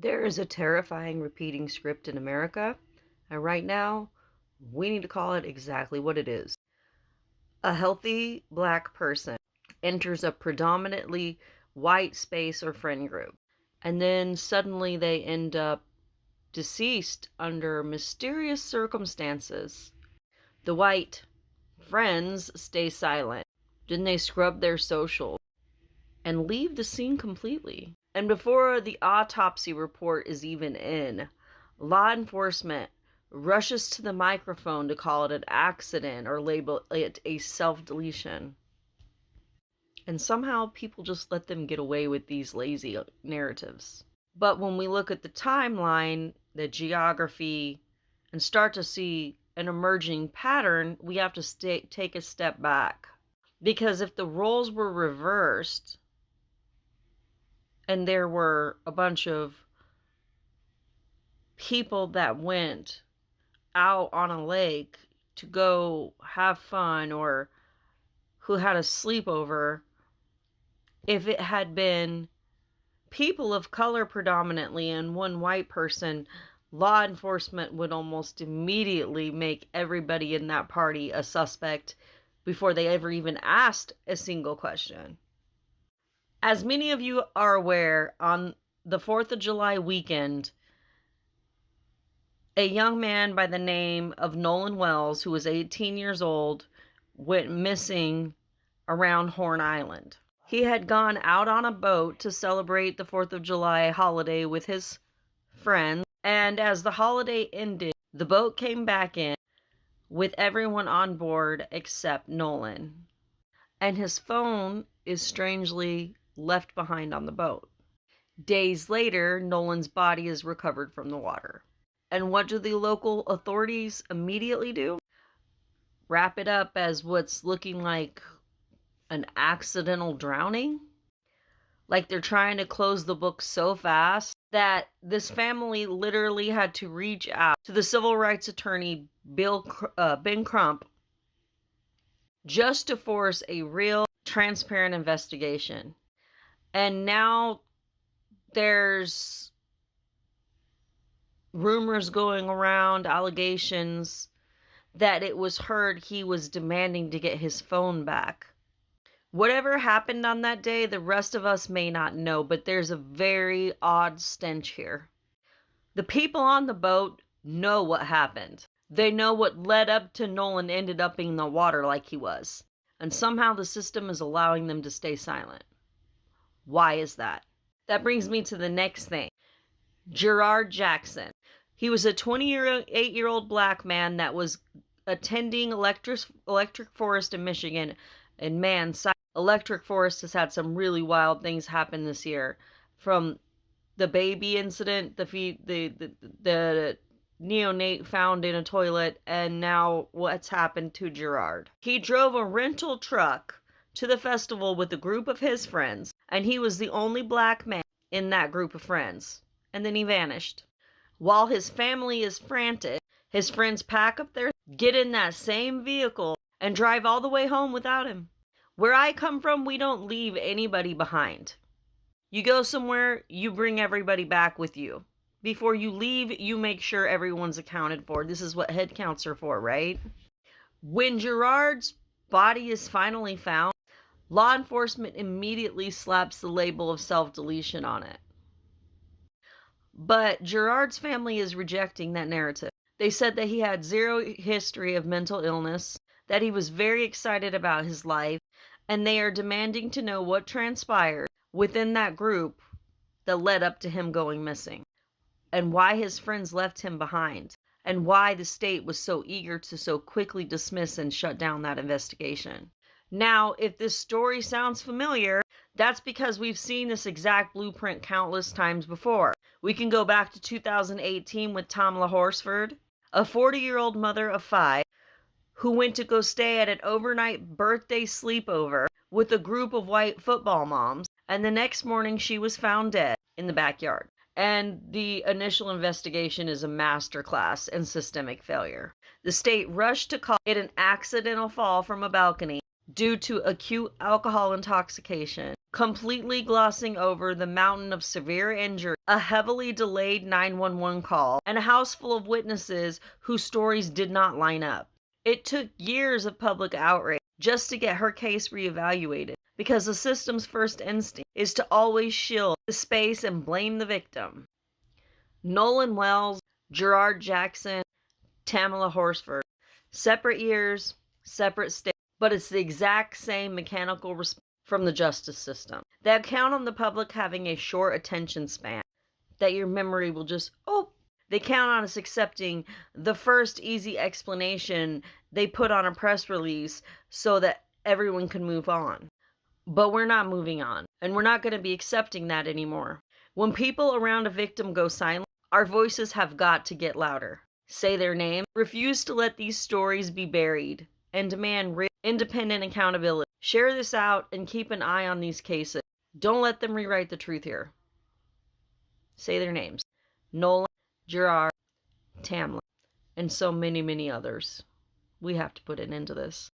There is a terrifying repeating script in America, and right now, we need to call it exactly what it is. A healthy black person enters a predominantly white space or friend group, and then suddenly they end up deceased under mysterious circumstances. The white friends stay silent. Then they scrub their socials and leave the scene completely. And before the autopsy report is even in, law enforcement rushes to the microphone to call it an accident or label it a self deletion. And somehow people just let them get away with these lazy narratives. But when we look at the timeline, the geography, and start to see an emerging pattern, we have to take a step back. Because if the roles were reversed, and there were a bunch of people that went out on a lake to go have fun or who had a sleepover, if it had been people of color predominantly and one white person, law enforcement would almost immediately make everybody in that party a suspect before they ever even asked a single question. As many of you are aware, on the 4th of July weekend, a young man by the name of Nolan Wells, who was 18 years old, went missing around Horn Island. He had gone out on a boat to celebrate the 4th of July holiday with his friends, and as the holiday ended, the boat came back in with everyone on board except Nolan. And his phone is strangely left behind on the boat. Days later, Nolan's body is recovered from the water. And what do the local authorities immediately do? Wrap it up as what's looking like an accidental drowning? Like they're trying to close the book so fast that this family literally had to reach out to the civil rights attorney, Ben Crump, just to force a real, transparent investigation. And now there's rumors going around, allegations that it was heard he was demanding to get his phone back. Whatever happened on that day, the rest of us may not know, but there's a very odd stench here. The people on the boat know what happened. They know what led up to Nolan ended up in the water like he was. And somehow the system is allowing them to stay silent. Why is that? That brings me to the next thing. Gerard Jackson. He was a 28-year-old black man that was attending Electric Forest in Michigan. And man, Electric Forest has had some really wild things happen this year. From the baby incident, the neonate found in a toilet, and now what's happened to Gerard. He drove a rental truck to the festival with a group of his friends, and he was the only black man in that group of friends. And then he vanished. While his family is frantic, his friends pack up get in that same vehicle, and drive all the way home without him. Where I come from, we don't leave anybody behind. You go somewhere, you bring everybody back with you. Before you leave, you make sure everyone's accounted for. This is what head counts are for, right? When Gerard's body is finally found, law enforcement immediately slaps the label of self-deletion on it. But Gerard's family is rejecting that narrative. They said that he had zero history of mental illness, that he was very excited about his life, and they are demanding to know what transpired within that group that led up to him going missing, and why his friends left him behind, and why the state was so eager to so quickly dismiss and shut down that investigation. Now, if this story sounds familiar, that's because we've seen this exact blueprint countless times before. We can go back to 2018 with Tamla Horsford, a 40-year-old mother of 5 who went to go stay at an overnight birthday sleepover with a group of white football moms, and the next morning she was found dead in the backyard. And the initial investigation is a masterclass in systemic failure. The state rushed to call it an accidental fall from a balcony due to acute alcohol intoxication, completely glossing over the mountain of severe injury, a heavily delayed 911 call, and a house full of witnesses whose stories did not line up. It took years of public outrage just to get her case reevaluated, because the system's first instinct is to always shield the space and blame the victim. Nolan Wells, Gerard Jackson, Tamala Horsford. Separate years, separate states, but it's the exact same mechanical response from the justice system. They count on the public having a short attention span, that your memory will just, they count on us accepting the first easy explanation they put on a press release so that everyone can move on. But we're not moving on, and we're not going to be accepting that anymore. When people around a victim go silent, our voices have got to get louder. Say their name, refuse to let these stories be buried, and demand real, independent accountability. Share this out and keep an eye on these cases. Don't let them rewrite the truth here. Say their names. Nolan, Gerard, Tamla, and so many, many others. We have to put an end to this.